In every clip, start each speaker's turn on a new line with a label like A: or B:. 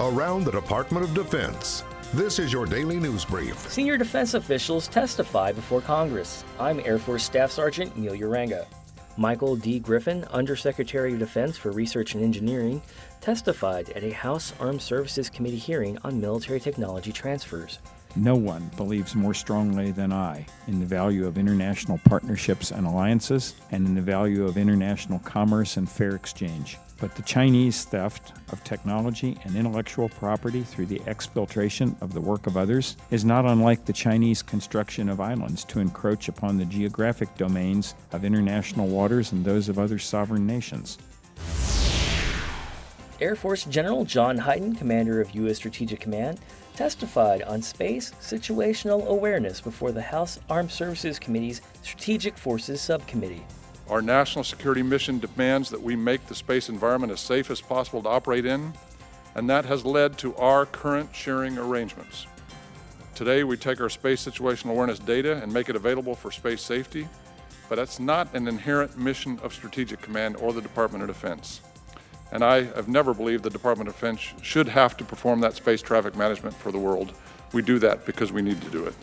A: Around the Department of Defense. This is your daily news brief.
B: Senior defense officials testify before Congress. I'm Air Force Staff Sergeant Neil Uranga. Michael D. Griffin, Undersecretary of Defense for Research and Engineering, testified at a House Armed Services Committee hearing on military technology transfers.
C: No one believes more strongly than I in the value of international partnerships and alliances and in the value of international commerce and fair exchange. But the Chinese theft of technology and intellectual property through the exfiltration of the work of others is not unlike the Chinese construction of islands to encroach upon the geographic domains of international waters and those of other sovereign nations.
B: Air Force General John Hyten, commander of U.S. Strategic Command, testified on space situational awareness before the House Armed Services Committee's Strategic Forces Subcommittee.
D: Our national security mission demands that we make the space environment as safe as possible to operate in, and that has led to our current sharing arrangements. Today, we take our space situational awareness data and make it available for space safety, but that's not an inherent mission of Strategic Command or the Department of Defense. And I have never believed the Department of Defense should have to perform that space traffic management for the world. We do that because we need to do it.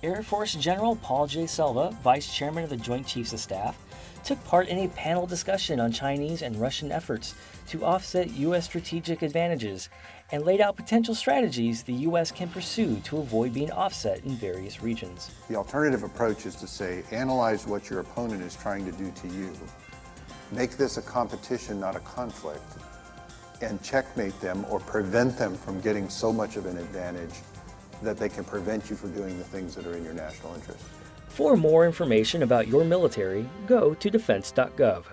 B: Air Force General Paul J. Selva, Vice Chairman of the Joint Chiefs of Staff, took part in a panel discussion on Chinese and Russian efforts to offset U.S. strategic advantages and laid out potential strategies the U.S. can pursue to avoid being offset in various regions.
E: The alternative approach is to say, analyze what your opponent is trying to do to you. Make this a competition, not a conflict, and checkmate them or prevent them from getting so much of an advantage that they can prevent you from doing the things that are in your national interest.
B: For more information about your military, go to defense.gov.